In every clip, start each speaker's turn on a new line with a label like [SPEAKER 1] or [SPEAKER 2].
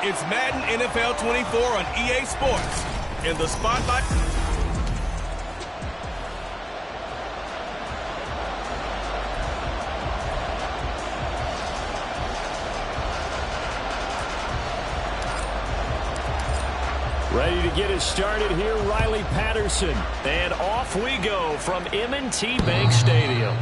[SPEAKER 1] It's Madden NFL 24 on EA Sports. In the spotlight.
[SPEAKER 2] Ready to get us started here, Riley Patterson. And off we go from M&T Bank Stadium.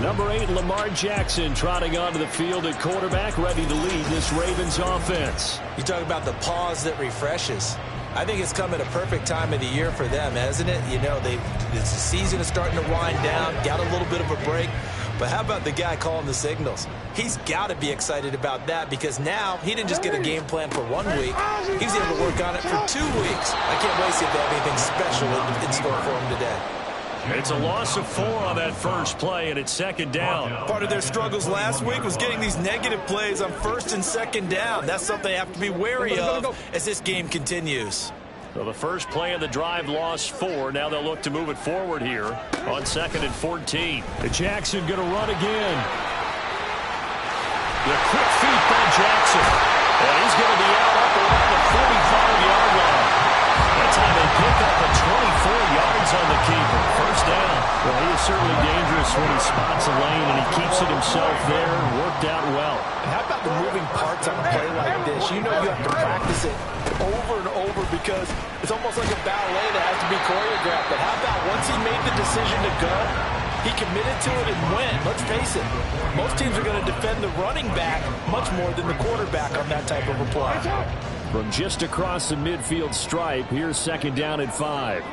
[SPEAKER 2] Number 8, Lamar Jackson, trotting onto the field at quarterback, ready to lead this Ravens offense.
[SPEAKER 3] You talk about the pause that refreshes. I think it's come at a perfect time of the year for them, hasn't it? You know, the season is starting to wind down, got a little bit of a break. But how about the guy calling the signals? He's got to be excited about that because now he didn't just get a game plan for 1 week. He was able to work on it for 2 weeks. I can't wait to see if they have anything special in store for him today.
[SPEAKER 2] It's a loss of 4 on that first play, and it's second down.
[SPEAKER 3] Part of their struggles last week was getting these negative plays on first and second down. That's something they have to be wary of as this game continues.
[SPEAKER 2] So the first play of the drive lost 4. Now they'll look to move it forward here on 2nd and 14. Jackson going to run again. The quick feet by Jackson. And he's going to be out up around the 45-yard line. That time they pick up a 24 yards on the keeper. First down. Well, he is certainly dangerous when he spots a lane, and he keeps it himself there. Worked out well.
[SPEAKER 3] And how about the moving parts on a play like this? You know you have to practice it over and over because it's almost like a ballet that has to be choreographed. But how about once he made the decision to go, he committed to it and went. Let's face it, most teams are going to defend the running back much more than the quarterback on that type of a play.
[SPEAKER 2] From just across the midfield stripe, here's second down and 5.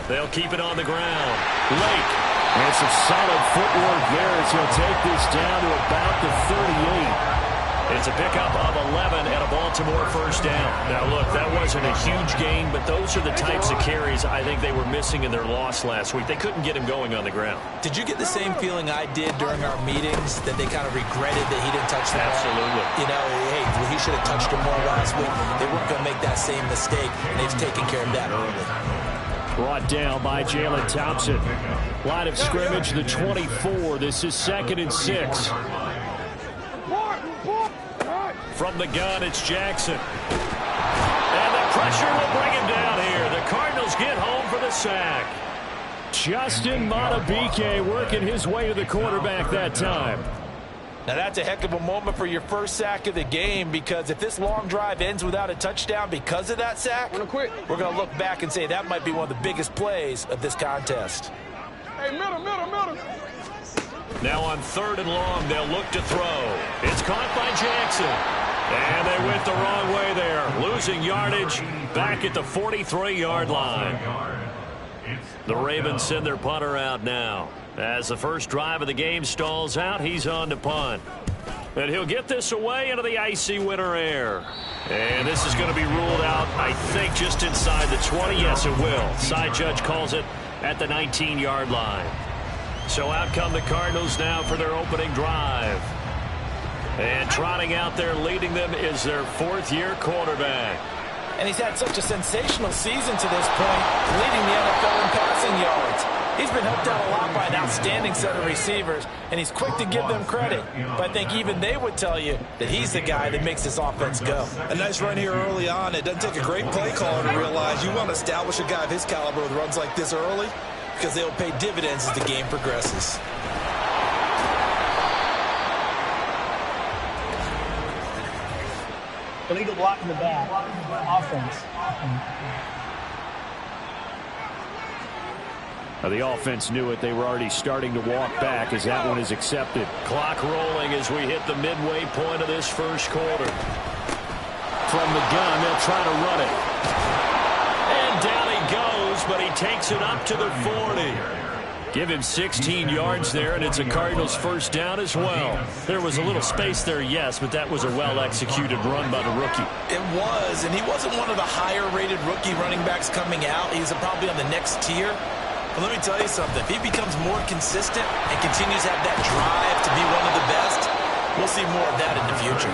[SPEAKER 2] They'll keep it on the ground. Lake. And some solid footwork there as he'll take this down to about the 38. It's a pickup of 11 and a Baltimore first down. Now, look, that wasn't a huge gain, but those are the types of carries I think they were missing in their loss last week. They couldn't get him going on the ground.
[SPEAKER 3] Did you get the same feeling I did during our meetings, that they kind of regretted that he didn't touch the ball?
[SPEAKER 2] Absolutely.
[SPEAKER 3] You know, hey, he should have touched him more last week. They weren't going to make that same mistake, and they've taken care of that early.
[SPEAKER 2] Brought down by Jalen Thompson. Line of scrimmage, the 24. This is 2nd and 6. From the gun, it's Jackson. And the pressure will bring him down here. The Cardinals get home for the sack. Justin Madubuike working his way to the quarterback that time.
[SPEAKER 3] Now that's a heck of a moment for your first sack of the game, because if this long drive ends without a touchdown because of that sack, we're going to look back and say that might be one of the biggest plays of this contest.
[SPEAKER 4] Hey, middle.
[SPEAKER 2] Now on 3rd and long, they'll look to throw. It's caught by Jackson. And they went the wrong way there. Losing yardage back at the 43-yard line. The Ravens send their punter out now. As the first drive of the game stalls out, he's on to punt. And he'll get this away into the icy winter air. And this is going to be ruled out, I think, just inside the 20. Yes, it will. Side judge calls it at the 19-yard line. So out come the Cardinals now for their opening drive. And trotting out there leading them is their 4th-year quarterback.
[SPEAKER 3] And he's had such a sensational season to this point, leading the NFL in passing yards. He's been helped out a lot by an outstanding set of receivers, and he's quick to give them credit. But I think even they would tell you that he's the guy that makes this offense go.
[SPEAKER 5] A nice run here early on. It doesn't take a great play caller to realize you want to establish a guy of his caliber with runs like this early, because they'll pay dividends as the game progresses.
[SPEAKER 6] Illegal block in the back. Offense.
[SPEAKER 2] The offense knew it. They were already starting to walk back as that one is accepted. Clock rolling as we hit the midway point of this first quarter. From the gun, they'll try to run it. And down he goes, but he takes it up to the 40. Give him 16 yards there, and it's a Cardinals first down as well. There was a little space there, yes, but that was a well-executed run by the rookie.
[SPEAKER 3] It was, and he wasn't one of the higher-rated rookie running backs coming out. He's probably on the next tier. But let me tell you something. If he becomes more consistent and continues to have that drive to be one of the best, we'll see more of that in the future.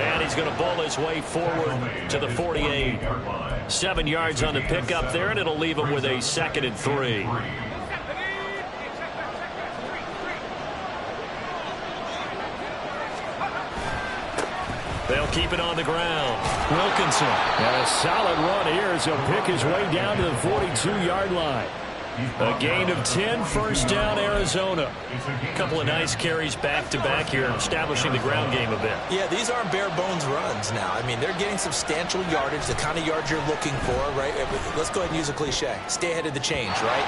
[SPEAKER 2] And he's going to bowl his way forward to the 48. 7 yards on the pickup there, and it'll leave him with a 2nd and 3. They'll keep it on the ground. Wilkinson.
[SPEAKER 4] And a solid run here as he'll pick his way down to the 42-yard line.
[SPEAKER 2] A gain of 10, first down, Arizona. A couple of nice carries back-to-back here, establishing the ground game a bit.
[SPEAKER 3] Yeah, these aren't bare-bones runs now. I mean, they're getting substantial yardage, the kind of yards you're looking for, right? Let's go ahead and use a cliche. Stay ahead of the change, right?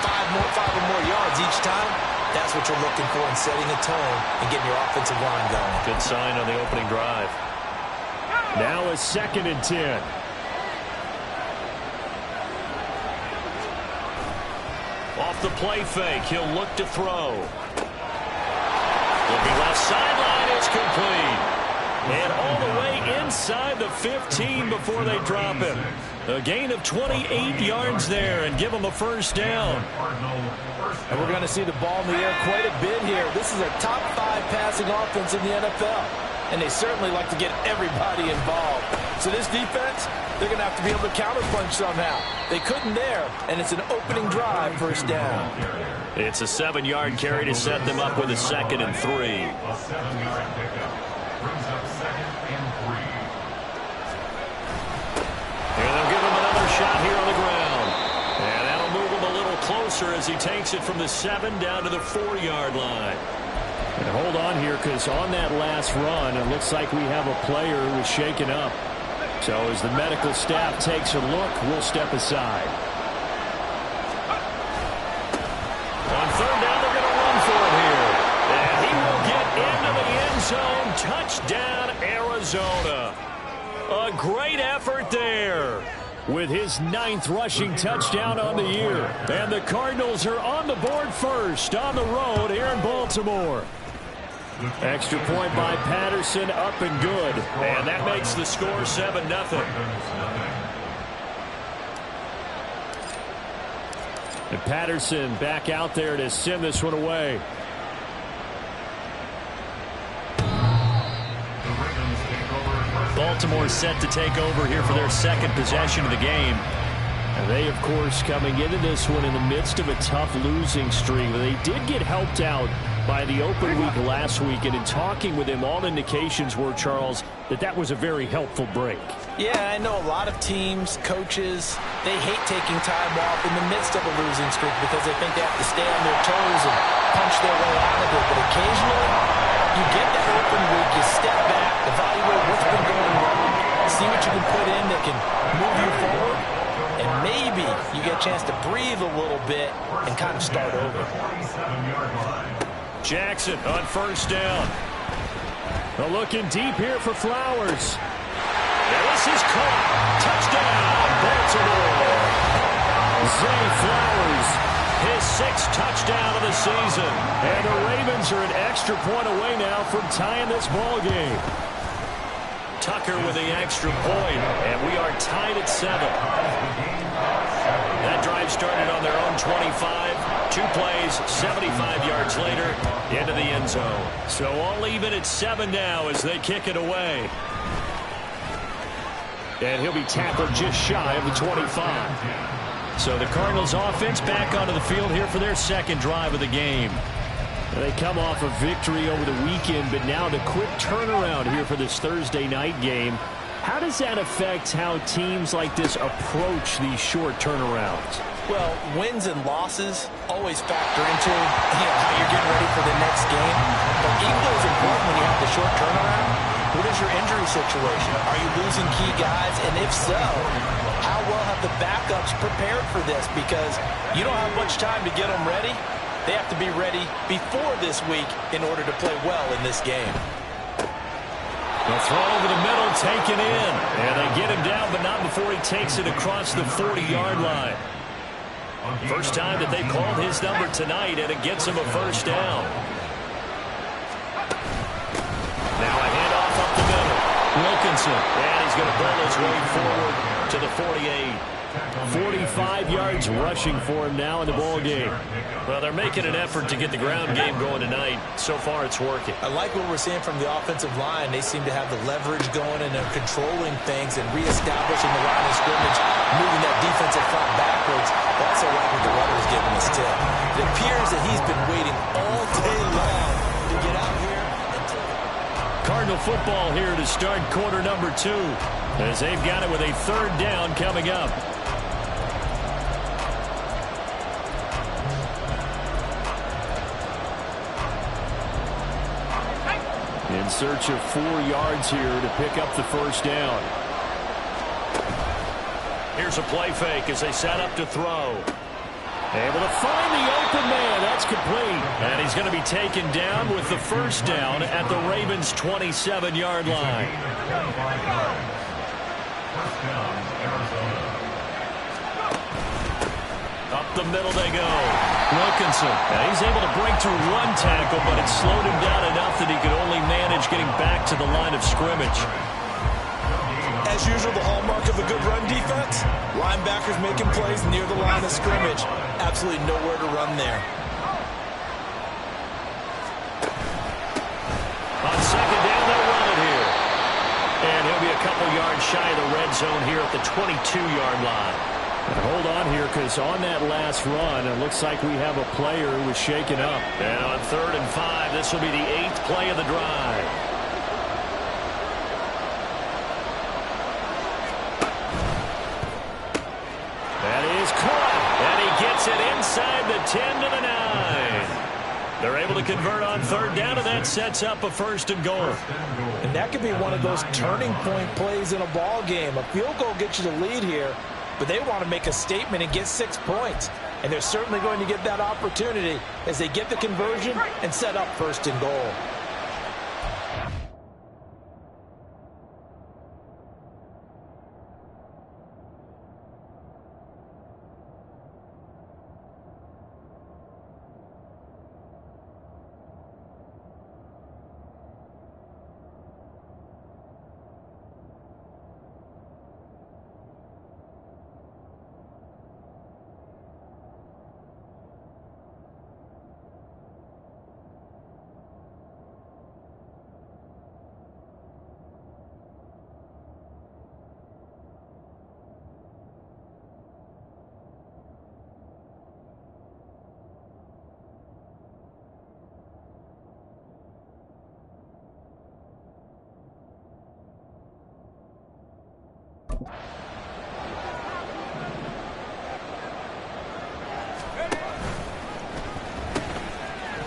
[SPEAKER 3] Five or more yards each time. That's what you're looking for in setting a tone and getting your offensive line going.
[SPEAKER 2] Good sign on the opening drive.
[SPEAKER 4] Now a 2nd and 10.
[SPEAKER 2] Off the play fake, he'll look to throw. Looking left sideline, it's complete. And all the way inside the 15 before they drop him. A gain of 28 yards there and give him a first down.
[SPEAKER 3] And we're going to see the ball in the air quite a bit here. This is a top 5 passing offense in the NFL. And they certainly like to get everybody involved. So this defense, they're going to have to be able to counterpunch somehow. They couldn't there, and it's an opening drive, first down.
[SPEAKER 2] It's a 7-yard carry to set them up with a 2nd and 3. And they'll give him another shot here on the ground. And that'll move him a little closer as he takes it from the 7 down to the 4-yard line.
[SPEAKER 4] And hold on here, because on that last run, it looks like we have a player who is shaken up. So as the medical staff takes a look, we'll step aside.
[SPEAKER 2] On 3rd down, they're going to run for it here. And he will get into the end zone. Touchdown, Arizona. A great effort there.
[SPEAKER 4] With his 9th rushing touchdown on the year. And the Cardinals are on the board first on the road here in Baltimore. Extra point by Patterson, up and good.
[SPEAKER 2] And that makes the score 7-0.
[SPEAKER 4] And Patterson back out there to send this one away.
[SPEAKER 2] Baltimore set to take over here for their 2nd possession of the game.
[SPEAKER 4] And they, of course, coming into this one in the midst of a tough losing streak. They did get helped out by the open week last week, and in talking with him, all indications were, Charles, that was a very helpful break.
[SPEAKER 3] Yeah, I know a lot of teams, coaches, they hate taking time off in the midst of a losing streak because they think they have to stay on their toes and punch their way out of it. But occasionally, you get that open week, you step back, evaluate what's been going wrong, see what you can put in that can move you forward, and maybe you get a chance to breathe a little bit and kind of start over.
[SPEAKER 2] Jackson on 1st down.
[SPEAKER 4] Looking deep here for Flowers.
[SPEAKER 2] And this is caught. Touchdown, Baltimore.
[SPEAKER 4] Zay Flowers.
[SPEAKER 2] His 6th touchdown of the season.
[SPEAKER 4] And the Ravens are an extra point away now from tying this ball game.
[SPEAKER 2] Tucker with the extra point, and we are tied at 7. That drive started on their own 25. 2 plays, 75 yards later, into the end zone. So all even at 7 now as they kick it away.
[SPEAKER 4] And he'll be tackled just shy of the 25.
[SPEAKER 2] So the Cardinals offense back onto the field here for their 2nd drive of the game.
[SPEAKER 4] They come off a victory over the weekend, but now the quick turnaround here for this Thursday night game. How does that affect how teams like this approach these short turnarounds?
[SPEAKER 3] Well, wins and losses always factor into how you're getting ready for the next game. But equally as important when you have the short turnaround, what is your injury situation? Are you losing key guys? And if so, how well have the backups prepared for this? Because you don't have much time to get them ready. They have to be ready before this week in order to play well in this game.
[SPEAKER 2] The throw over the middle, taken in. And they get him down, but not before he takes it across the 40-yard line. First time that they've called his number tonight, and it gets him a first down. Now a handoff up the middle. Wilkinson, and he's going to pull his way forward to the 48.
[SPEAKER 4] 45 yards rushing for him now in the ball game.
[SPEAKER 2] Well, they're making an effort to get the ground game going tonight. So far, it's working.
[SPEAKER 3] I like what we're seeing from the offensive line. They seem to have the leverage going, and they're controlling things and reestablishing the line of scrimmage, moving that defensive front backwards. Also like what the runner is giving us, too. It appears that he's been waiting all day long to get out here and take it.
[SPEAKER 4] Cardinal football here to start quarter number 2, as they've got it with a third down coming up. In search of 4 yards here to pick up the first down.
[SPEAKER 2] Here's a play fake as they set up to throw.
[SPEAKER 4] Able to find the open man. That's complete. And he's going to be taken down with the first down at the Ravens' 27-yard line. Up the middle they go. Wilkinson. And he's able to break through 1 tackle, but it slowed him down enough that he could only manage getting back to the line of scrimmage.
[SPEAKER 5] As usual, the hallmark of a good run defense, linebackers making plays near the line of scrimmage. Absolutely nowhere to run there.
[SPEAKER 2] On second down, they'll run it here. And he'll be a couple yards shy of the red zone here at the 22-yard line.
[SPEAKER 4] And hold on here, because on that last run, it looks like we have a player who was shaken up.
[SPEAKER 2] And on 3rd and 5, this will be the 8th play of the drive.
[SPEAKER 4] That is caught.
[SPEAKER 2] And he gets it inside the 10 to the 9. They're able to convert on 3rd down, and that sets up a 1st and goal.
[SPEAKER 5] And that could be one of those turning point plays in a ball game. A field goal gets you the lead here, but they want to make a statement and get 6 points. And they're certainly going to get that opportunity as they get the conversion and set up 1st and goal.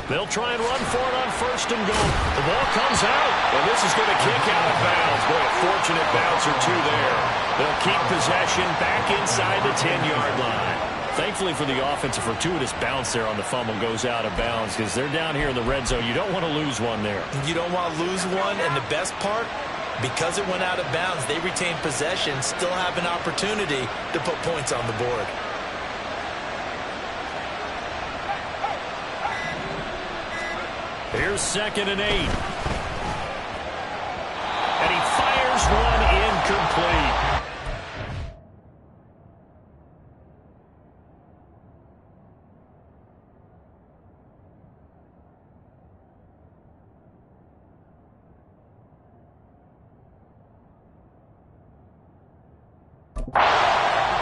[SPEAKER 2] They'll try and run for it on 1st and goal. The ball comes out, and this is going to kick out of bounds. Boy, a fortunate bounce or 2 there. They'll keep possession back inside the 10-yard line.
[SPEAKER 4] Thankfully for the offense, a fortuitous bounce there on the fumble goes out of bounds, because they're down here in the red zone. You don't want to lose one there.
[SPEAKER 5] You don't want to lose one, and the best part, because it went out of bounds, they retain possession, still have an opportunity to put points on the board.
[SPEAKER 4] Here's 2nd and 8. And he fires one incomplete.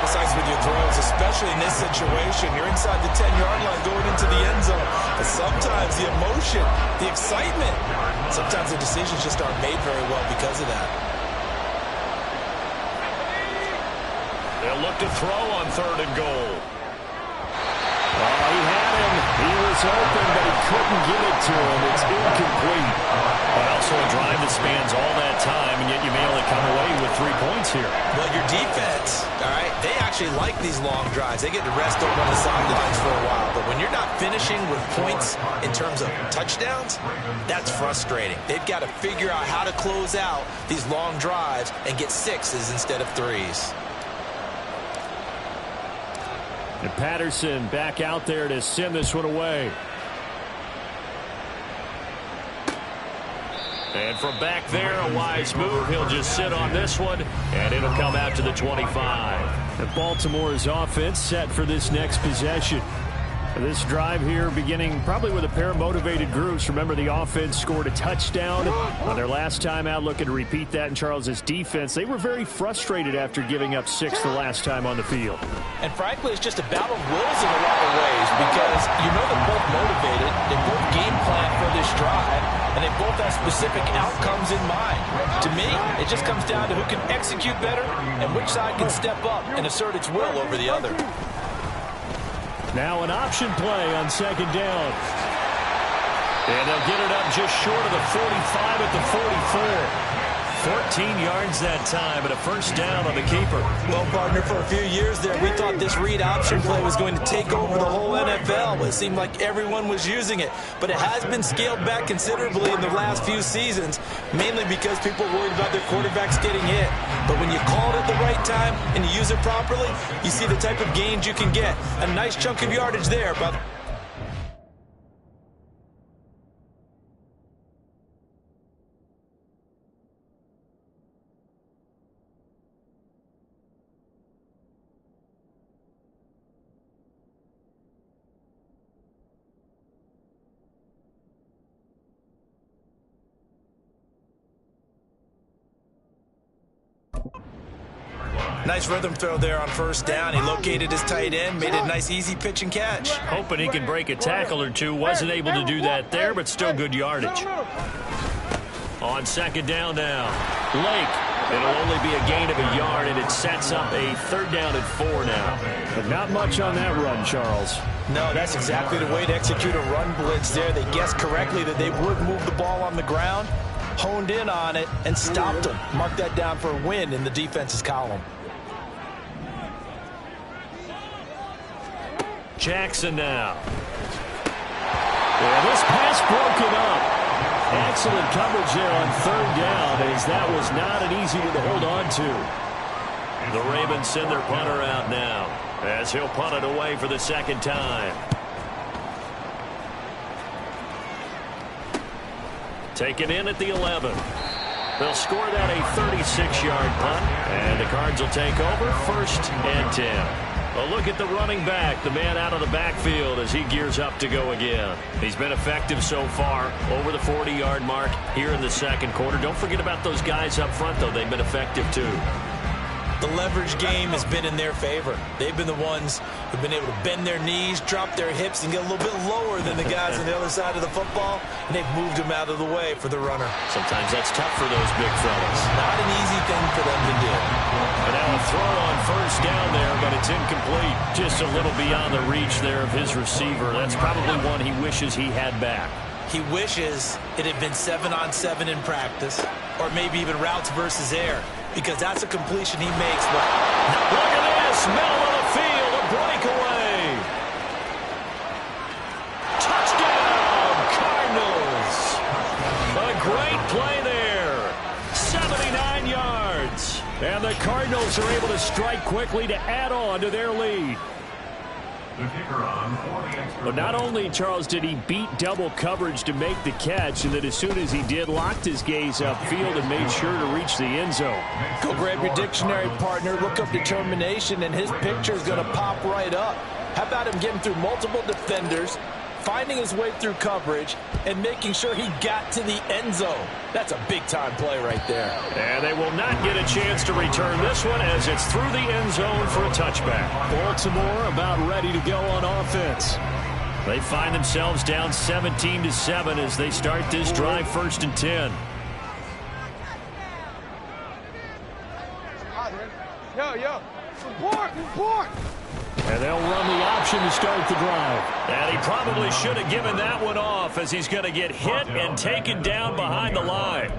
[SPEAKER 5] Besides with your throws, especially in this situation, you're inside the 10-yard line going into the end zone. But sometimes the emotion, the excitement, sometimes the decisions just aren't made very well because of that.
[SPEAKER 2] They'll look to throw on 3rd and goal.
[SPEAKER 4] Oh, he had him. He was open, but he couldn't get it to him. It's incomplete.
[SPEAKER 2] But also a drive that spans all that time, and yet you may only come away with 3 points here.
[SPEAKER 5] Well, your defense, all right, they actually like these long drives. They get to rest over on the sidelines for a while. But when you're not finishing with points in terms of touchdowns, that's frustrating. They've got to figure out how to close out these long drives and get 6s instead of 3s.
[SPEAKER 4] And Patterson back out there to send this one away.
[SPEAKER 2] And from back there, a wise move. He'll just sit on this one, and it'll come out to the 25.
[SPEAKER 4] And Baltimore's offense set for this next possession. This drive here beginning probably with a pair of motivated groups. Remember, the offense scored a touchdown on their last time out, looking to repeat that in Charles's defense. They were very frustrated after giving up 6 the last time on the field.
[SPEAKER 5] And frankly, it's just a battle of wills in a lot of ways, because you know they're both motivated. They both game plan for this drive.
[SPEAKER 3] and they both have specific outcomes in mind. To me, it just comes down to who can execute better and which side can step up and assert its will over the other.
[SPEAKER 4] Now an option play on second down. And they'll get it up just short of the 45 at the 44. 14 yards that time, and a first down on the keeper.
[SPEAKER 3] Well, partner, for a few years there, we thought this read option play was going to take over the whole NFL. It seemed like everyone was using it, but it has been scaled back considerably in the last few seasons, mainly because people worried about their quarterbacks getting hit. But when you call it at the right time and you use it properly, you see the type of gains you can get. A nice chunk of yardage there, but nice rhythm throw there on first down. He located his tight end, made it a nice easy pitch and catch.
[SPEAKER 2] Hoping he can break a tackle or two. Wasn't able to do that there, but still good yardage. On second down now, Lake. It'll only be a gain of a yard, and it sets up a third down and 4 now.
[SPEAKER 4] But not much on that run, Charles.
[SPEAKER 3] No, that's exactly the way to execute a run blitz there. They guessed correctly that they would move the ball on the ground, honed in on it, and stopped them. Mark that down for a win in the defense's column.
[SPEAKER 2] Jackson now.
[SPEAKER 4] Yeah, this pass broken up. Excellent coverage there on third down, as that was not an easy one to hold on to.
[SPEAKER 2] The Ravens send their punter out now, as he'll punt it away for the second time. Taken in at the 11. They'll score that a 36-yard punt, and the Cards will take over first and 10. A look at the running back, the man out of the backfield as he gears up to go again. He's been effective so far, over the 40-yard mark here in the second quarter. Don't forget about those guys up front, though. They've been effective, too.
[SPEAKER 3] The leverage game has been in their favor. They've been the ones who've been able to bend their knees, drop their hips, and get a little bit lower than the guys on the other side of the football, and they've moved them out of the way for the runner.
[SPEAKER 2] Sometimes that's tough for those big fellas.
[SPEAKER 3] Not an easy thing for them to do.
[SPEAKER 2] And now a throw on first down there, but it's incomplete. Just a little beyond the reach there of his receiver. That's probably one he wishes he had back.
[SPEAKER 3] He wishes it had been 7-on-7 in practice, or maybe even routes versus air, because that's a completion he makes. But
[SPEAKER 2] look at this, middle of the field, a breakaway. Touchdown, Cardinals. A great play there. 79 yards.
[SPEAKER 4] And the Cardinals are able to strike quickly to add on to their lead. But not only, Charles, did he beat double coverage to make the catch, and that as soon as he did, locked his gaze upfield and made sure to reach the end zone.
[SPEAKER 3] Go grab your dictionary, partner. Look up determination, and his picture is going to pop right up. How about him getting through multiple defenders, finding his way through coverage, and making sure he got to the end zone? That's a big-time play right there.
[SPEAKER 2] And they will not get a chance to return this one as it's through the end zone for a touchback.
[SPEAKER 4] Baltimore about ready to go on offense.
[SPEAKER 2] They find themselves down 17-7 as they start this drive first and 10.
[SPEAKER 7] Yo, support!
[SPEAKER 4] And they'll run the option to start the drive.
[SPEAKER 2] And he probably should have given that one off as he's going to get hit and taken down behind the line.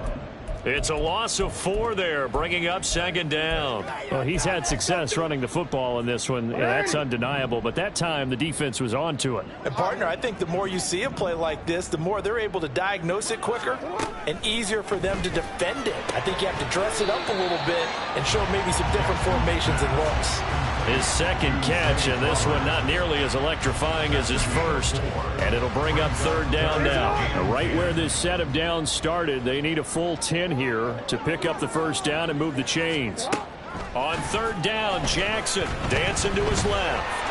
[SPEAKER 2] It's a loss of 4 there, bringing up second down.
[SPEAKER 4] Well, he's had success running the football in this one. Yeah, that's undeniable. But that time, the defense was on to it.
[SPEAKER 3] And, partner, I think the more you see a play like this, the more they're able to diagnose it quicker and easier for them to defend it. I think you have to dress it up a little bit and show maybe some different formations and looks.
[SPEAKER 2] His second catch, and this one not nearly as electrifying as his first. And it'll bring up third down now.
[SPEAKER 4] Right where this set of downs started, they need a full 10 here to pick up the first down and move the chains.
[SPEAKER 2] On third down, Jackson dancing to his left.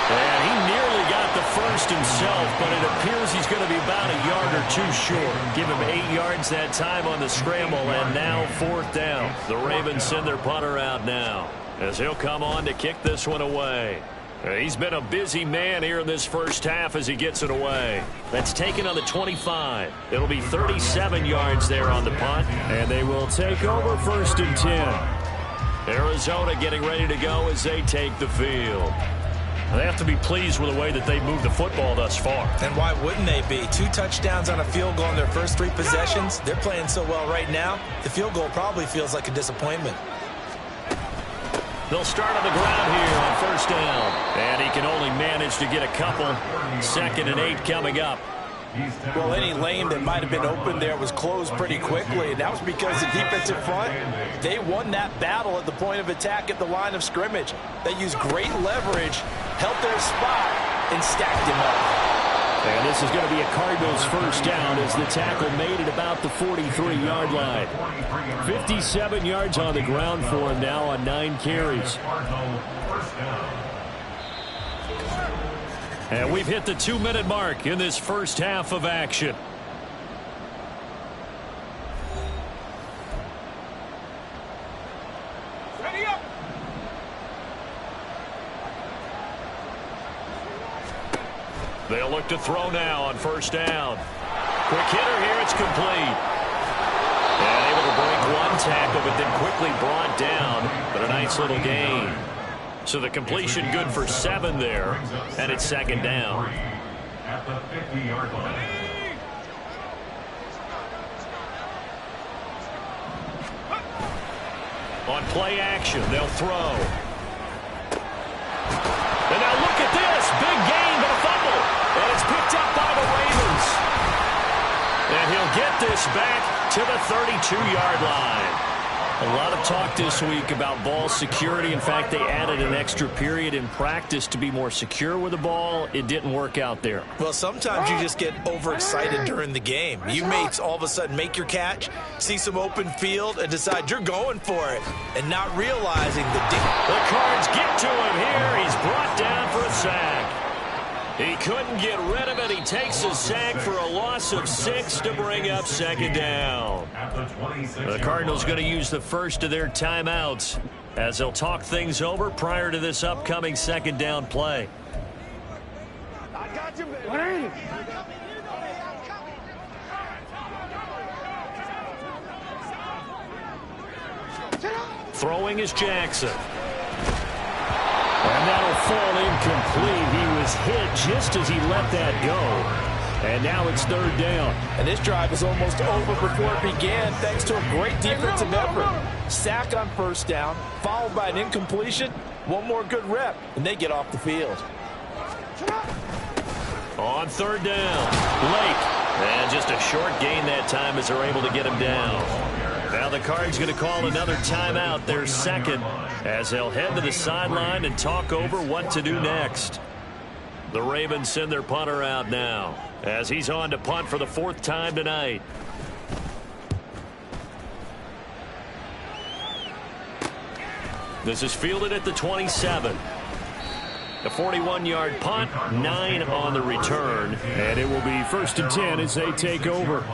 [SPEAKER 2] And he nearly got the first himself, but it appears he's going to be about a yard or 2 short. Give him 8 yards that time on the scramble, and now fourth down. The Ravens send their punter out now as he'll come on to kick this one away. He's been a busy man here in this first half as he gets it away. That's taken on the 25. It'll be 37 yards there on the punt.
[SPEAKER 4] And they will take over 1st and 10.
[SPEAKER 2] Arizona getting ready to go as they take the field. They have to be pleased with the way that they've moved the football thus far.
[SPEAKER 3] And why wouldn't they be? 2 touchdowns on a field goal in their first 3 possessions. They're playing so well right now, the field goal probably feels like a disappointment.
[SPEAKER 2] They'll start on the ground here on 1st down. And he can only manage to get a couple. 2nd and 8 coming up.
[SPEAKER 5] Well, any lane that might have been open there was closed pretty quickly, and that was because the defensive front, they won that battle at the point of attack at the line of scrimmage. They used great leverage, held their spot, and stacked him up.
[SPEAKER 4] And this is going to be a Cardinals 1st down as the tackle made at about the 43-yard line. 57 yards on the ground for him now on 9 carries.
[SPEAKER 2] And we've hit the 2-minute mark in this first half of action.
[SPEAKER 7] Ready up.
[SPEAKER 2] They'll look to throw now on 1st down. Quick hitter here, it's complete. And able to break 1 tackle, but then quickly brought down. But a nice little gain. So the completion good for 7 there, and it's 2nd down.
[SPEAKER 8] At the 50-yard line.
[SPEAKER 2] On play action, they'll throw. And now look at this. Big gain, but a fumble. And it's picked up by the Ravens. And he'll get this back to the 32-yard line. A lot of talk this week about ball security. In fact, they added an extra period in practice to be more secure with the ball. It didn't work out there.
[SPEAKER 3] Well, sometimes you just get overexcited during the game. You may all of a sudden make your catch, see some open field, and decide you're going for it, and not realizing
[SPEAKER 2] the Cards get to him here. He's brought down for a sack. He couldn't get rid of it. He takes a sack for a loss of 6 to bring up 2nd down. The Cardinals going to use the first of their timeouts as they'll talk things over prior to this upcoming 2nd down play.
[SPEAKER 7] I got you, baby.
[SPEAKER 2] Throwing is Jackson.
[SPEAKER 4] And that'll fall incomplete. He was hit just as he let that go. And now it's 3rd down.
[SPEAKER 5] And this drive is almost over before it began thanks to a great defensive effort. Sack on 1st down, followed by an incompletion. 1 more good rep, and they get off the field.
[SPEAKER 2] On 3rd down, Lake. And just a short gain that time as they're able to get him down. Now the Cards going to call another timeout, their 2nd, as they'll head to the sideline and talk over what to do next. The Ravens send their punter out now as he's on to punt for the 4th time tonight. This is fielded at the 27. A 41-yard punt, 9 on the return.
[SPEAKER 4] And it will be 1st and 10 as they take over.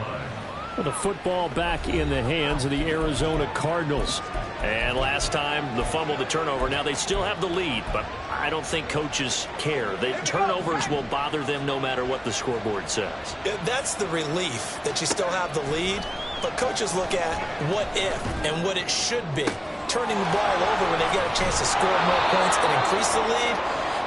[SPEAKER 4] The football back in the hands of the Arizona Cardinals.
[SPEAKER 2] And last time, the fumble, the turnover. Now they still have the lead, but I don't think coaches care. The turnovers will bother them no matter what the scoreboard says.
[SPEAKER 3] That's the relief that you still have the lead, but coaches look at what if and what it should be. Turning the ball over when they get a chance to score more points and increase the lead,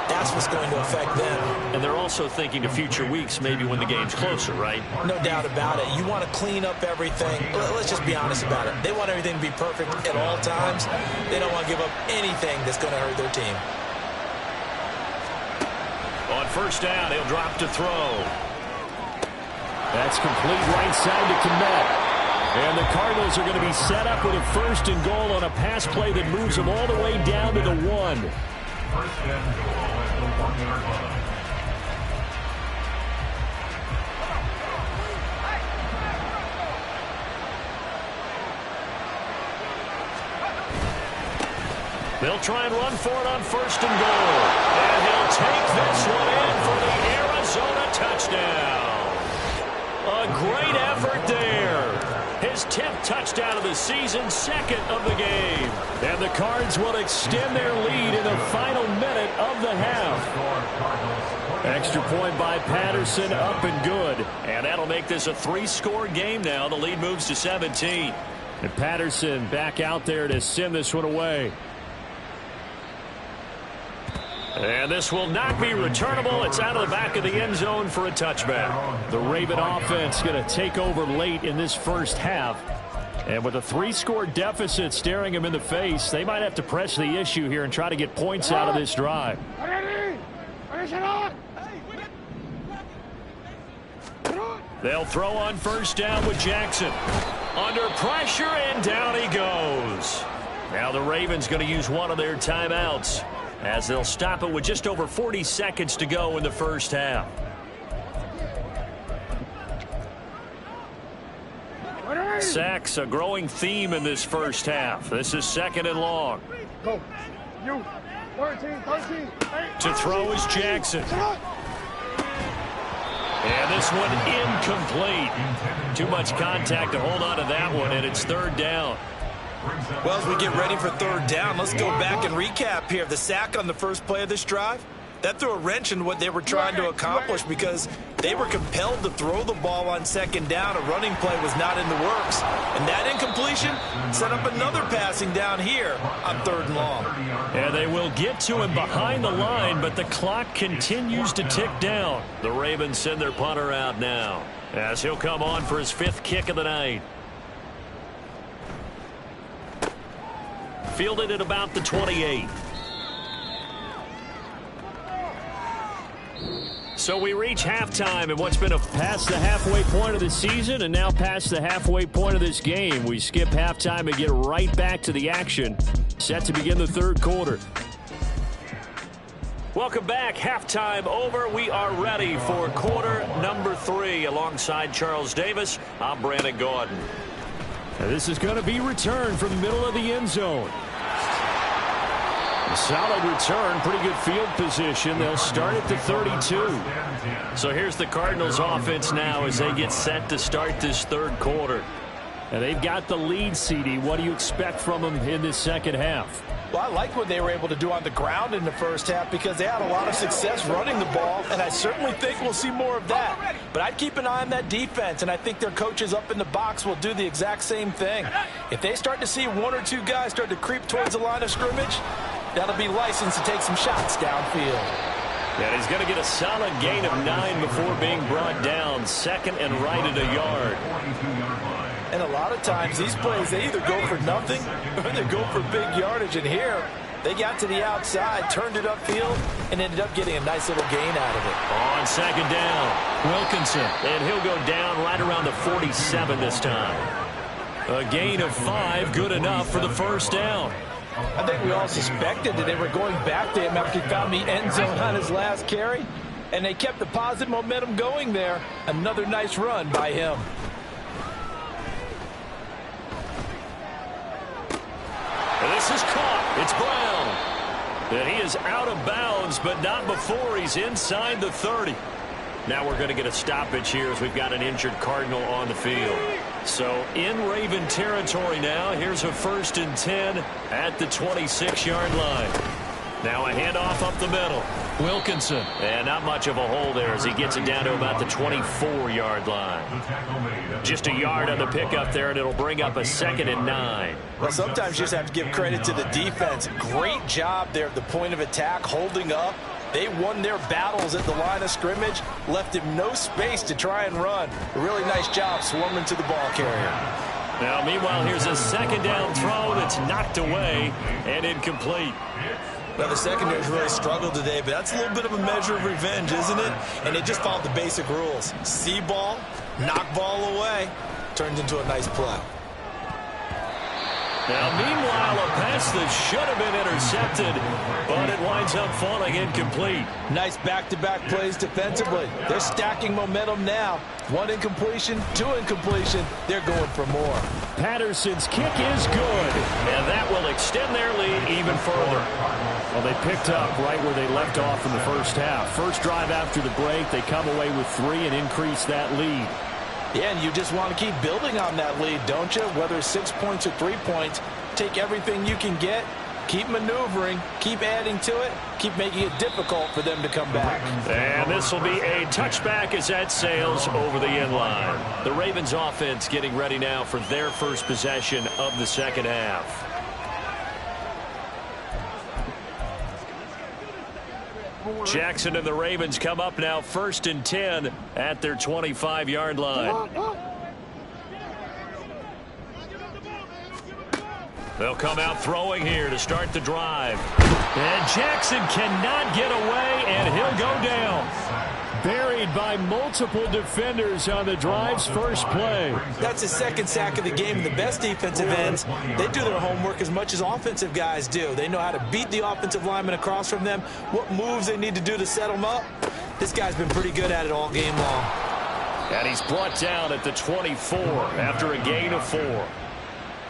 [SPEAKER 3] that's what's going to affect them.
[SPEAKER 2] And they're also thinking to future weeks, maybe when the game's closer, right?
[SPEAKER 3] No doubt about it. You want to clean up everything. Let's just be honest about it. They want everything to be perfect at all times. They don't want to give up anything that's going to hurt their team.
[SPEAKER 2] On 1st down, he'll drop to throw.
[SPEAKER 4] That's complete right side to Kmet. And the Cardinals are going to be set up with a 1st and goal on a pass play that moves them all the way down to the 1.
[SPEAKER 8] 1st and goal at the 1-yard line.
[SPEAKER 2] They'll try and run for it on 1st and goal. And he'll take this one in for the Arizona touchdown. A great effort there. his 10th touchdown of the season, second of the game. And the Cards will extend their lead in the final minute of the half. Extra point by Patterson, up and good. And that'll make this a 3-score game now. The lead moves to 17. And Patterson back out there to send this one away. And this will not be returnable. It's out of the back of the end zone for a touchback. The Raven offense going to take over late in this first half. And with a 3-score deficit staring them in the face, they might have to press the issue here and try to get points out of this drive. They'll throw on first down with Jackson. Under pressure, and down he goes. Now the Ravens going to use one of their timeouts, as they'll stop it with just over 40 seconds to go in the first half. Sacks, a growing theme in this first half. This is second and long.
[SPEAKER 7] Go. You. 13.
[SPEAKER 2] To throw is Jackson. And this one incomplete. Too much contact to hold on to that one, and it's third down.
[SPEAKER 3] Well, as we get ready for third down, let's go back and recap here. The sack on the first play of this drive, that threw a wrench in what they were trying to accomplish because they were compelled to throw the ball on second down. A running play was not in the works. And that incompletion set up another passing down here on third and long.
[SPEAKER 2] And they will get to him behind the line, but the clock continues to tick down. The Ravens send their punter out now, as he'll come on for his 5th kick of the night. Fielded at about the 28. So we reach halftime in what's been past the halfway point of the season and now past the halfway point of this game. We skip halftime and get right back to the action. Set to begin the third quarter. Welcome back. Halftime over. We are ready for quarter number 3. Alongside Charles Davis, I'm Brandon Gordon.
[SPEAKER 4] And this is going to be returned from the middle of the end zone. A solid return, pretty good field position. They'll start at the 32.
[SPEAKER 2] So here's the Cardinals offense now as they get set to start this third quarter.
[SPEAKER 4] And they've got the lead, CD. What do you expect from them in this second half?
[SPEAKER 3] Well, I like what they were able to do on the ground in the first half because they had a lot of success running the ball, and I certainly think we'll see more of that. But I'd keep an eye on that defense, and I think their coaches up in the box will do the exact same thing. If they start to see 1 or 2 guys start to creep towards the line of scrimmage, that'll be licensed to take some shots downfield.
[SPEAKER 2] And he's going to get a solid gain of 9 before being brought down. Second and right at a yard.
[SPEAKER 3] And a lot of times these plays, they either go for nothing or they go for big yardage. And here, they got to the outside, turned it upfield, and ended up getting a nice little gain out of it.
[SPEAKER 2] On second down, Wilkinson. And he'll go down right around the 47 this time. A gain of 5, good enough for the first down.
[SPEAKER 3] I think we all suspected that they were going back to him after he found the end zone on his last carry. And they kept the positive momentum going there. Another nice run by him.
[SPEAKER 2] And this is caught. It's Brown. And he is out of bounds, but not before he's inside the 30. Now we're going to get a stoppage here as we've got an injured Cardinal on the field. So in Raven territory now. Here's a 1st and 10 at the 26-yard line. Now a handoff up the middle. Wilkinson. And not much of a hole there as he gets it down to about the 24-yard line. Just a yard on the pickup there, and it'll bring up a 2nd and 9.
[SPEAKER 3] Well, sometimes you just have to give credit to the defense. Great job there at the point of attack, holding up. They won their battles at the line of scrimmage, left him no space to try and run. A really nice job swarming to the ball carrier.
[SPEAKER 2] Now, meanwhile, here's a second down throw that's knocked away and incomplete.
[SPEAKER 3] Well, the secondary's really struggled today, but that's a little bit of a measure of revenge, isn't it? And they just followed the basic rules. See ball, knock ball away, turns into a nice play.
[SPEAKER 2] Now, meanwhile, a pass that should have been intercepted, but it winds up falling incomplete.
[SPEAKER 3] Nice back-to-back plays defensively. They're stacking momentum now. 1 incompletion, 2 incompletion. They're going for more.
[SPEAKER 4] Patterson's kick is good.
[SPEAKER 2] And that will extend their lead even further.
[SPEAKER 4] Well, they picked up right where they left off in the first half. First drive after the break, they come away with 3 and increase that lead.
[SPEAKER 3] Yeah, and you just want to keep building on that lead, don't you? Whether it's 6 points or 3 points, take everything you can get, keep maneuvering, keep adding to it, keep making it difficult for them to come back.
[SPEAKER 2] And this will be a touchback as that sails over the end line. The Ravens offense getting ready now for their first possession of the second half. Jackson and the Ravens come up now 1st and 10 at their 25-yard line. They'll come out throwing here to start the drive.
[SPEAKER 4] And Jackson cannot get away, and he'll go down. Buried by multiple defenders on the drive's first play.
[SPEAKER 3] That's his second sack of the game. The best defensive ends, they do their homework as much as offensive guys do. They know how to beat the offensive lineman across from them, what moves they need to do to set them up. This guy's been pretty good at it all game long.
[SPEAKER 2] And he's brought down at the 24 after a gain of 4.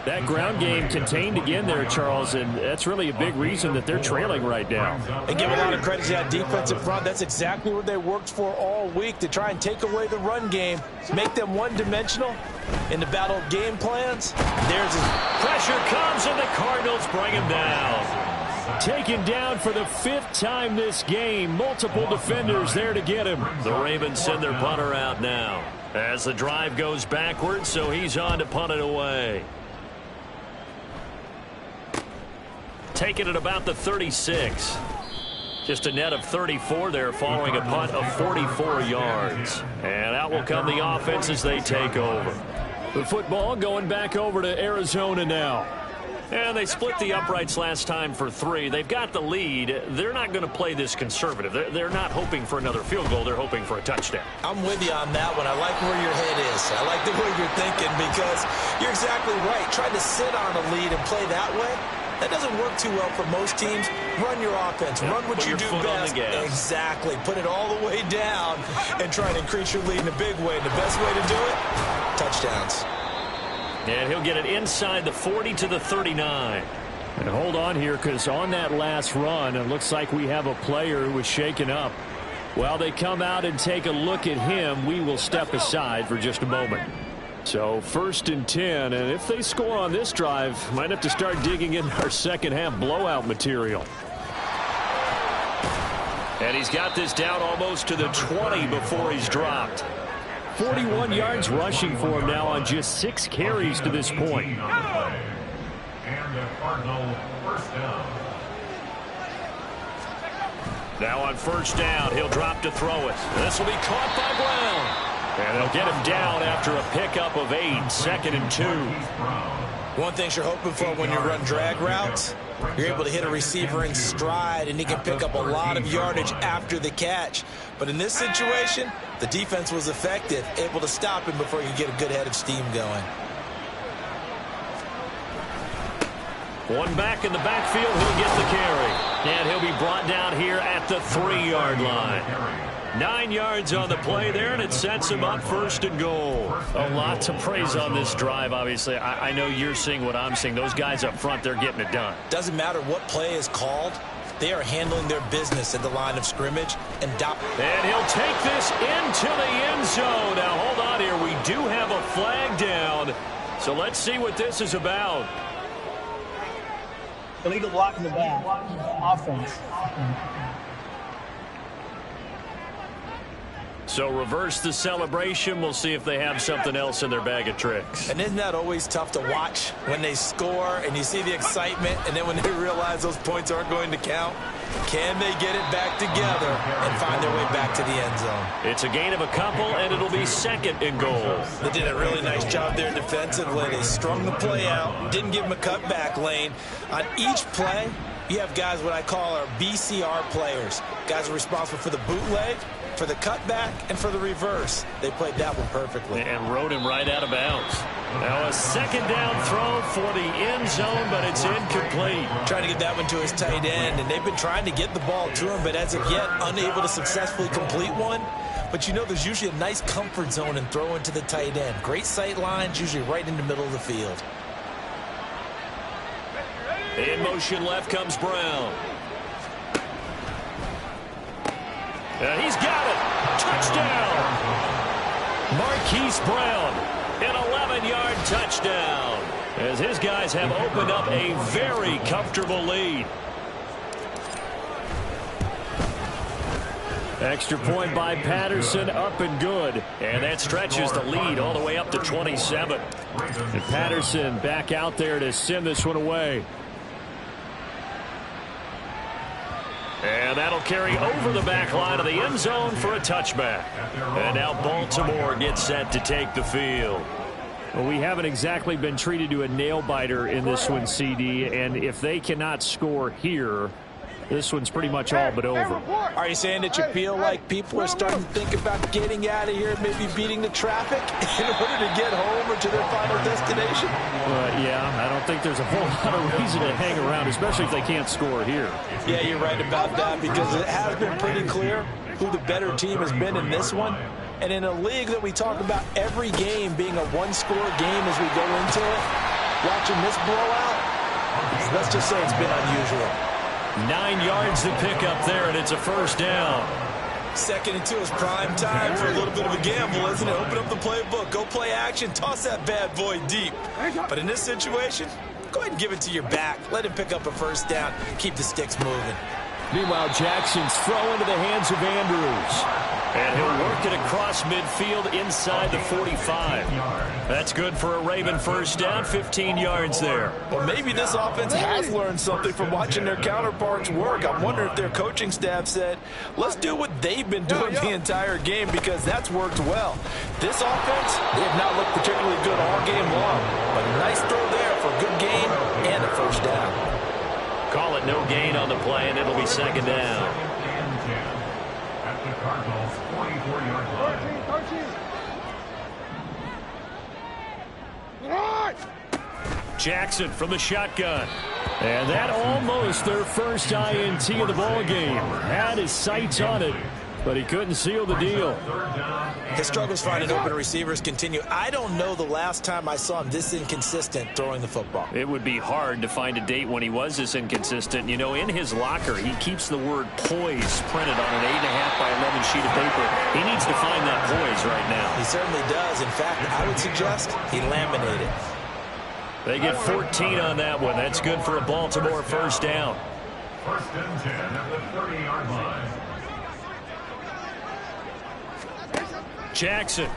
[SPEAKER 4] That ground game contained again there, Charles, and that's really a big reason that they're trailing right now.
[SPEAKER 3] They give a lot of credit to that defensive front. That's exactly what they worked for all week, to try and take away the run game, make them one-dimensional in the battle of game plans. There's his
[SPEAKER 2] pressure comes, and the Cardinals bring him down.
[SPEAKER 4] Taken down for the 5th time this game. Multiple defenders there to get him.
[SPEAKER 2] The Ravens send their punter out now as the drive goes backwards, so he's on to punt it away. Taken at about the 36. Just a net of 34 there following a punt of 44 yards. And out will come the offense as they take over.
[SPEAKER 4] The football going back over to Arizona now.
[SPEAKER 2] And they split the uprights last time for 3. They've got the lead. They're not going to play this conservative. They're not hoping for another field goal. They're hoping for a touchdown.
[SPEAKER 3] I'm with you on that one. I like where your head is. I like the way you're thinking, because you're exactly right. Trying to sit on a lead and play that way, that doesn't work too well for most teams. Run your offense. Run what you do best. Exactly. Put it all the way down and try and increase your lead in a big way. And the best way to do it, touchdowns.
[SPEAKER 2] And he'll get it inside the 40 to the 39.
[SPEAKER 4] And hold on here, because on that last run, it looks like we have a player who was shaken up. While they come out and take a look at him, we will step aside for just a moment. So 1st and 10, and if they score on this drive, might have to start digging in our second half blowout material.
[SPEAKER 2] And he's got this down almost to the 20 before he's dropped.
[SPEAKER 4] 41 yards rushing for him now on just 6 carries to this point.
[SPEAKER 8] And the Cardinal first down.
[SPEAKER 2] Now on 1st down, he'll drop to throw it. This will be caught by Brown. And they'll get him down after a pickup of 8, 2nd and 2.
[SPEAKER 3] One thing you're hoping for when you run drag routes, you're able to hit a receiver in stride, and he can pick up a lot of yardage after the catch. But in this situation, the defense was effective, able to stop him before you get a good head of steam going.
[SPEAKER 2] One back in the backfield, he'll get the carry. And he'll be brought down here at the 3-yard line. 9 yards on the play there, and it sets him up 1st and goal.
[SPEAKER 4] A lot to praise on this drive, obviously. I know you're seeing what I'm seeing. Those guys up front, they're getting it done.
[SPEAKER 3] Doesn't matter what play is called. They are handling their business at the line of scrimmage. And
[SPEAKER 2] he'll take this into the end zone. Now, hold on here. We do have a flag down. So let's see what this is about.
[SPEAKER 6] Illegal block in the back. Offense.
[SPEAKER 2] So reverse the celebration. We'll see if they have something else in their bag of tricks.
[SPEAKER 3] And isn't that always tough to watch when they score and you see the excitement, and then when they realize those points aren't going to count? Can they get it back together and find their way back to the end zone?
[SPEAKER 2] It's a gain of a couple, and it'll be 2nd and goal.
[SPEAKER 3] They did a really nice job there defensively. They strung the play out, didn't give them a cutback lane. On each play, you have guys what I call our BCR players. Guys are responsible for the bootleg, for the cutback, and for the reverse. They played that one perfectly.
[SPEAKER 2] And rode him right out of bounds. Now a 2nd down throw for the end zone, but it's incomplete.
[SPEAKER 3] Trying to get that one to his tight end, and they've been trying to get the ball to him, but as of yet, unable to successfully complete one. But you know there's usually a nice comfort zone in throwing to the tight end. Great sight lines, usually right in the middle of the field.
[SPEAKER 2] In motion left comes Brown. He's got it. Touchdown. Marquise Brown, an 11-yard touchdown, as his guys have opened up a very comfortable lead. Extra point by Patterson, up and good. And that stretches the lead all the way up to 27. And Patterson back out there to send this one away. And that'll carry over the back line of the end zone for a touchback. And now Baltimore gets set to take the field. Well, we haven't exactly been treated to a nail-biter in this one, CD. And if they cannot score here, this one's pretty much all but over.
[SPEAKER 3] Are you saying that you feel like people are starting to think about getting out of here, maybe beating the traffic in order to get home or to their final destination?
[SPEAKER 4] Yeah, I don't think there's a whole lot of reason to hang around, especially if they can't score here.
[SPEAKER 3] Yeah, you're right about that, because it has been pretty clear who the better team has been in this one. And in a league that we talk about every game being a one-score game as we go into it, watching this blowout, let's just say it's been unusual.
[SPEAKER 2] 9 yards to pick up there, and it's a first down.
[SPEAKER 3] 2nd and 2 is prime time for a little bit of a gamble, isn't it? Open up the playbook, go play action, toss that bad boy deep. But in this situation, go ahead and give it to your back. Let him pick up a first down. Keep the sticks moving.
[SPEAKER 4] Meanwhile, Jackson's throw into the hands of Andrews.
[SPEAKER 2] And he'll work it across midfield inside the 45. That's good for a Raven first down, 15 yards there.
[SPEAKER 3] Well, maybe this offense has learned something from watching their counterparts work. I wonder if their coaching staff said, let's do what they've been doing the entire game, because that's worked well. This offense, they have not looked particularly good all game long. But a nice throw there for a good gain and a first down.
[SPEAKER 2] Call it no gain on the play, and it'll be second down.
[SPEAKER 8] At the Cardinals' 44-yard line.
[SPEAKER 2] Jackson from the shotgun.
[SPEAKER 4] And that almost their first INT of the ball game. Had his sights on it, but he couldn't seal the deal.
[SPEAKER 3] His struggles finding open receivers continue. I don't know the last time I saw him this inconsistent throwing the football.
[SPEAKER 2] It would be hard to find a date when he was this inconsistent. You know, in his locker, he keeps the word poise printed on an 8.5 by 11 sheet of paper. He needs to find that poise right now.
[SPEAKER 3] He certainly does. In fact, I would suggest he laminated.
[SPEAKER 2] They get 14 on that one. That's good for a Baltimore first down.
[SPEAKER 8] 1st and 10 at the 30-yard line.
[SPEAKER 2] Jackson.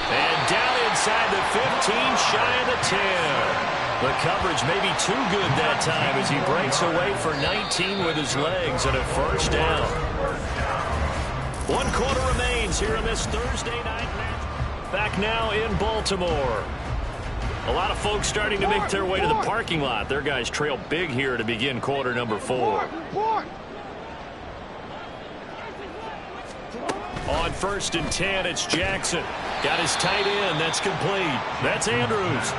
[SPEAKER 2] And down inside the 15, shy of the 10. The coverage may be too good that time as he breaks away for 19 with his legs and a first down. 1 quarter remains here in this Thursday night match. Back now in Baltimore. A lot of folks starting to make their way to the parking lot. Their guys trail big here to begin quarter number 4. On 1st and 10, it's Jackson. Got his tight end. That's complete. That's Andrews.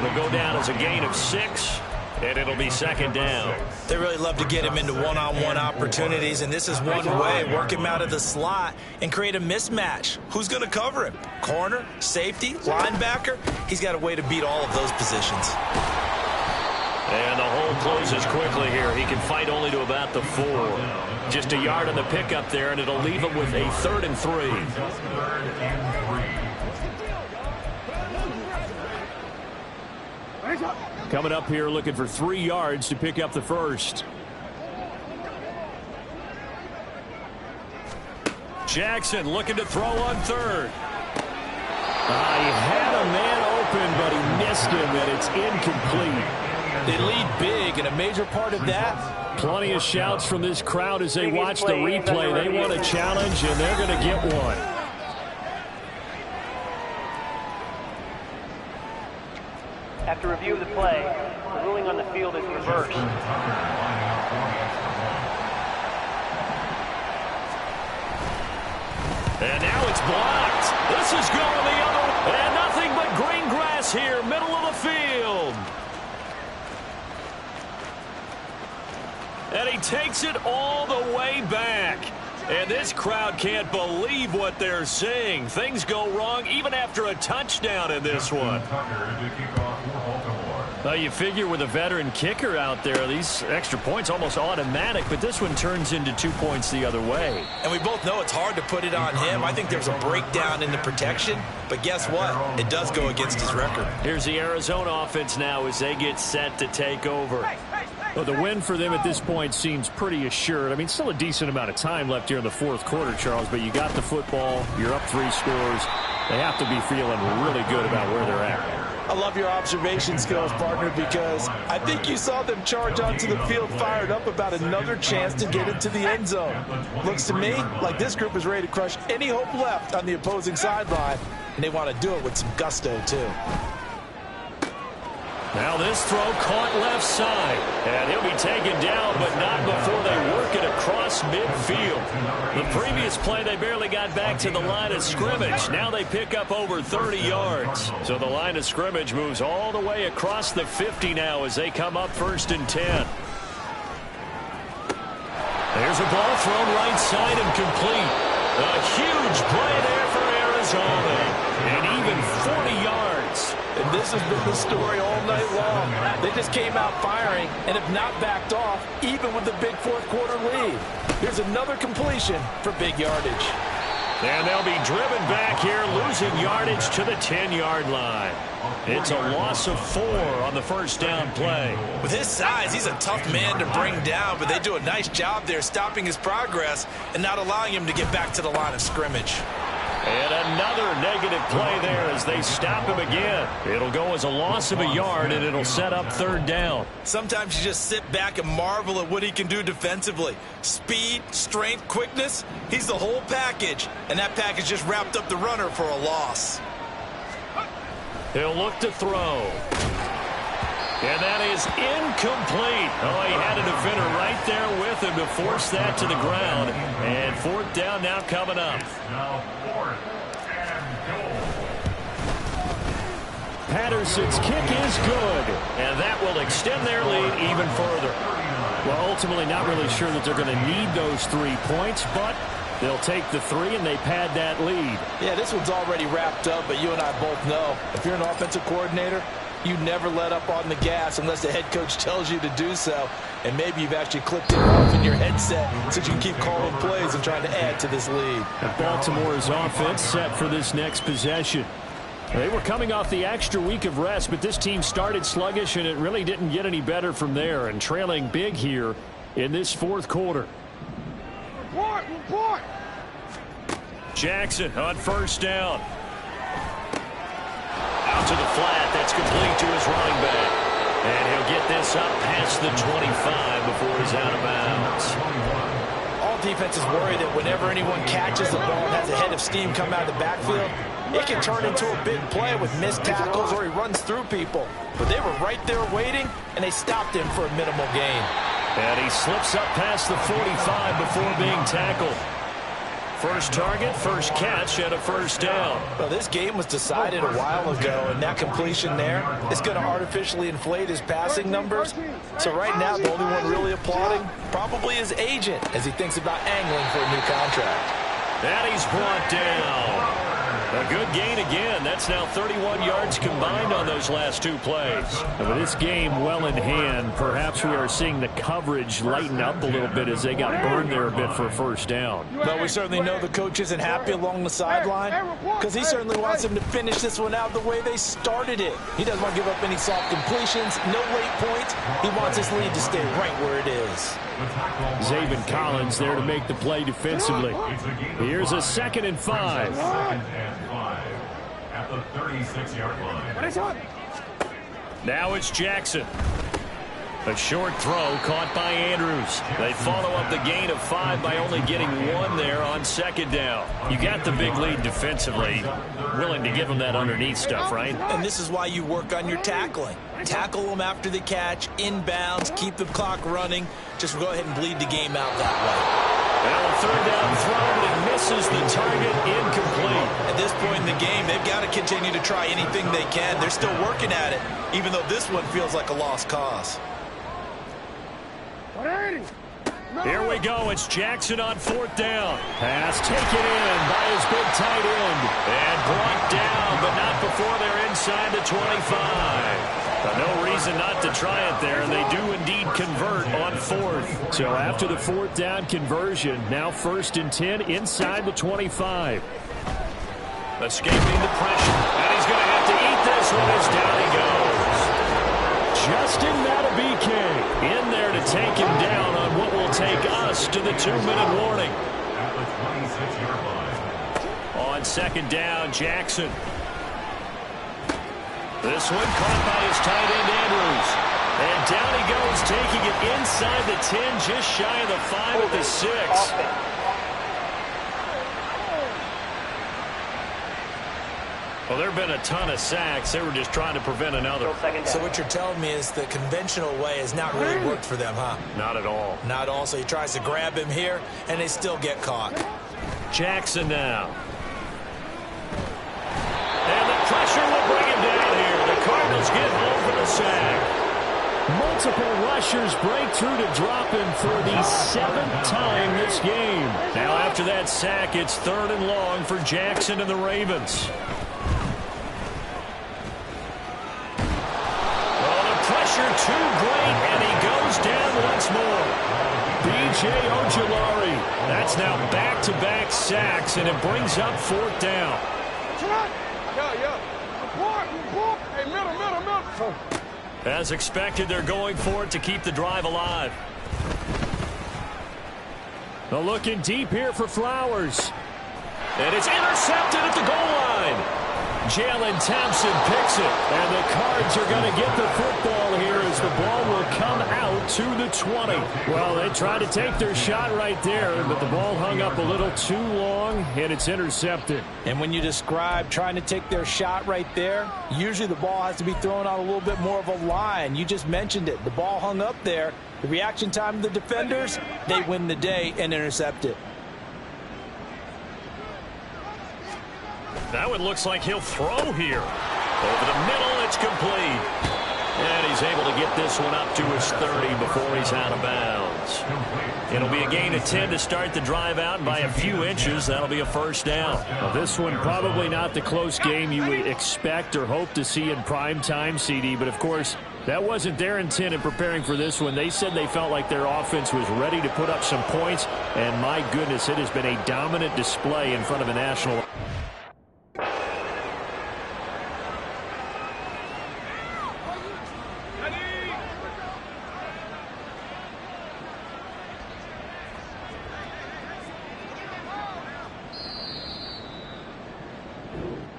[SPEAKER 2] It'll go down as a gain of 6, and it'll be second down.
[SPEAKER 3] They really love to get him into one-on-one opportunities, and this is one way. Work him out of the slot and create a mismatch. Who's going to cover him? Corner, safety, linebacker? He's got a way to beat all of those positions.
[SPEAKER 2] And the hole closes quickly here. He can fight only to about the 4. Just a yard on the pickup there, and it'll leave him with a 3rd and 3.
[SPEAKER 4] Coming up here looking for 3 yards to pick up the first.
[SPEAKER 2] Jackson looking to throw on 3rd.
[SPEAKER 4] He had a man open, but he missed him, and it's incomplete.
[SPEAKER 3] They lead big, and a major part of that.
[SPEAKER 4] Plenty of shouts from this crowd as they watch the replay. They want a challenge, and they're going to get one.
[SPEAKER 6] After review of the play, the ruling on the field is reversed.
[SPEAKER 2] And now it's blocked. This is going the other way. And nothing but green grass here, middle of the field. And he takes it all the way back. And this crowd can't believe what they're seeing. Things go wrong even after a touchdown in this one.
[SPEAKER 4] Well, you figure with a veteran kicker out there, these extra points almost automatic, but this one turns into 2 points the other way.
[SPEAKER 5] And we both know it's hard to put it on him. I think there's a breakdown in the protection, but guess what? It does go against his record.
[SPEAKER 4] Here's the Arizona offense now as they get set to take over. Well, the win for them at this point seems pretty assured. I mean, still a decent amount of time left here in the fourth quarter, Charles, but you got the football, you're up 3 scores. They have to be feeling really good about where they're at.
[SPEAKER 3] I love your observation skills, partner, because I think you saw them charge onto the field fired up about another chance to get into the end zone. Looks to me like this group is ready to crush any hope left on the opposing sideline, and they want to do it with some gusto, too.
[SPEAKER 4] Now this throw caught left side, and he'll be taken down, but not before they work it across midfield. The previous play, they barely got back to the line of scrimmage. Now they pick up over 30 yards. So the line of scrimmage moves all the way across the 50 now as they come up 1st and 10. There's a ball thrown right side and complete. A huge play there for Arizona, and even 40 yards.
[SPEAKER 3] And this has been the story all night long. They just came out firing and have not backed off, even with the big fourth quarter lead. Here's another completion for big yardage.
[SPEAKER 4] And they'll be driven back here, losing yardage to the 10-yard line. It's a loss of 4 on the first down play.
[SPEAKER 5] With his size, he's a tough man to bring down, but they do a nice job there stopping his progress and not allowing him to get back to the line of scrimmage.
[SPEAKER 4] And another negative play there as they stop him again. It'll go as a loss of a yard, and it'll set up 3rd down.
[SPEAKER 5] Sometimes you just sit back and marvel at what he can do defensively. Speed, strength, quickness, he's the whole package. And that package just wrapped up the runner for a loss.
[SPEAKER 4] He'll look to throw. And that is incomplete. Oh, he had a defender right there with him to force that to the ground. And 4th down now coming up.
[SPEAKER 8] Now 4th and goal.
[SPEAKER 4] Patterson's kick is good. And that will extend their lead even further. Well, ultimately not really sure that they're going to need those 3 points, but they'll take the 3 and they pad that lead.
[SPEAKER 3] Yeah, this one's already wrapped up, but you and I both know if you're an offensive coordinator, you never let up on the gas unless the head coach tells you to do so. And maybe you've actually clicked it off in your headset so you can keep calling plays and trying to add to this lead.
[SPEAKER 4] And Baltimore's offense set for this next possession. They were coming off the extra week of rest, but this team started sluggish, and it really didn't get any better from there, and trailing big here in this fourth quarter.
[SPEAKER 7] Report!
[SPEAKER 4] Jackson on 1st down. Out to the flat. That's complete to his running back. And he'll get this up past the 25 before he's out of bounds.
[SPEAKER 3] All defenses worry that whenever anyone catches the ball and has a head of steam come out of the backfield, it can turn into a big play with missed tackles or he runs through people. But they were right there waiting, and they stopped him for a minimal gain.
[SPEAKER 4] And he slips up past the 45 before being tackled. First target, first catch, and a 1st down.
[SPEAKER 3] Well, this game was decided a while ago, and that completion there is going to artificially inflate his passing numbers. So right now, the only one really applauding probably his agent as he thinks about angling for a new contract.
[SPEAKER 4] And he's brought down. A good gain again. That's now 31 yards combined on those last 2 plays. And with this game well in hand, perhaps we are seeing the coverage lighten up a little bit as they got burned there a bit for a 1st down.
[SPEAKER 3] But we certainly know the coach isn't happy along the sideline because he certainly wants them to finish this one out the way they started it. He doesn't want to give up any soft completions, no late points. He wants his lead to stay right where it is.
[SPEAKER 4] Zayvon Collins there to make the play defensively. Here's a 2nd and 5.
[SPEAKER 8] At the 36-yard line.
[SPEAKER 4] Now it's Jackson. A short throw caught by Andrews. They follow up the gain of 5 by only getting 1 there on 2nd down. You got the big lead defensively. Willing to give them that underneath stuff, right?
[SPEAKER 5] And this is why you work on your tackling. Tackle them after the catch, inbounds, keep the clock running. Just go ahead and bleed the game out that way.
[SPEAKER 4] Now a 3rd down throw, but it misses the target, incomplete.
[SPEAKER 5] At this point in the game, they've got to continue to try anything they can. They're still working at it, even though this one feels like a lost cause.
[SPEAKER 4] Here we go. It's Jackson on 4th down. Pass taken in by his big tight end. And brought down, but not before they're inside the 25. No reason not to try it there, and they do indeed convert on fourth. So after the fourth down conversion, now 1st and 10 inside the 25.
[SPEAKER 2] Escaping the pressure, and he's going to have to eat this one as down he goes.
[SPEAKER 4] Justin Matabike in there to take him down on what will take us to the 2-minute warning.
[SPEAKER 8] At the 26-yard line.
[SPEAKER 2] On 2nd down, Jackson. This one caught by his tight end, Andrews. And down he goes, taking it inside the 10, just shy of the 5 at the 6. Well, there have been a ton of sacks. They were just trying to prevent another.
[SPEAKER 3] So what you're telling me is the conventional way has not really worked for them, huh?
[SPEAKER 2] Not at all.
[SPEAKER 3] Not at all. So he tries to grab him here, and they still get caught.
[SPEAKER 2] Jackson now. And the pressure will bring him down here. The Cardinals get home for the sack.
[SPEAKER 4] Multiple rushers break through to drop him for the 7th time this game.
[SPEAKER 2] Now after that sack, it's 3rd and long for Jackson and the Ravens. Pressure too great, and he goes down once more.
[SPEAKER 4] B.J. Ojulari.
[SPEAKER 2] That's now back-to-back sacks, and it brings up 4th down.
[SPEAKER 7] Hey, middle.
[SPEAKER 2] As expected, they're going for it to keep the drive alive.
[SPEAKER 4] Well, looking deep here for Flowers.
[SPEAKER 2] And it's intercepted at the goal line. Jalen Thompson picks it, and the Cards are going to get the football here as the ball will come out to the 20.
[SPEAKER 4] Well, they tried to take their shot right there, but the ball hung up a little too long, and it's intercepted.
[SPEAKER 3] And when you describe trying to take their shot right there, usually the ball has to be thrown on a little bit more of a line. You just mentioned it. The ball hung up there. The reaction time of the defenders, they win the day and intercept it.
[SPEAKER 2] That one looks like he'll throw here. Over the middle, it's complete. And he's able to get this one up to his 30 before he's out of bounds. It'll be a gain of 10 to start the drive out, and by a few inches, that'll be a 1st down.
[SPEAKER 4] Well, this one probably not the close game you would expect or hope to see in prime time, CD, but of course, that wasn't their intent in preparing for this one. They said they felt like their offense was ready to put up some points, and my goodness, it has been a dominant display in front of a national.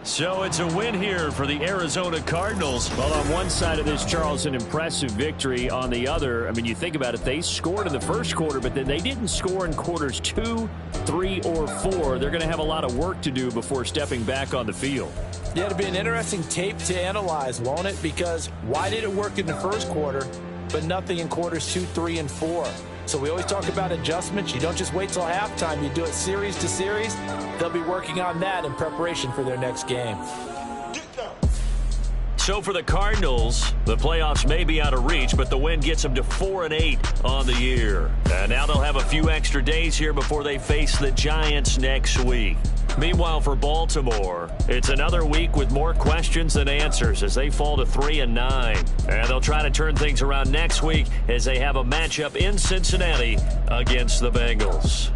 [SPEAKER 2] So it's a win here for the Arizona Cardinals.
[SPEAKER 4] Well, on one side of this, Charles, an impressive victory. On the other, I mean, you think about it, they scored in the first quarter, but then they didn't score in quarters 2, 3, or 4. They're going to have a lot of work to do before stepping back on the field.
[SPEAKER 3] Yeah, it'll be an interesting tape to analyze, won't it? Because why did it work in the first quarter, but nothing in quarters 2, 3, and 4? So we always talk about adjustments. You don't just wait till halftime. You do it series to series. They'll be working on that in preparation for their next game.
[SPEAKER 2] So for the Cardinals, the playoffs may be out of reach, but the win gets them to 4-8 on the year. And now they'll have a few extra days here before they face the Giants next week. Meanwhile, for Baltimore, it's another week with more questions than answers as they fall to 3-9. And they'll try to turn things around next week as they have a matchup in Cincinnati against the Bengals.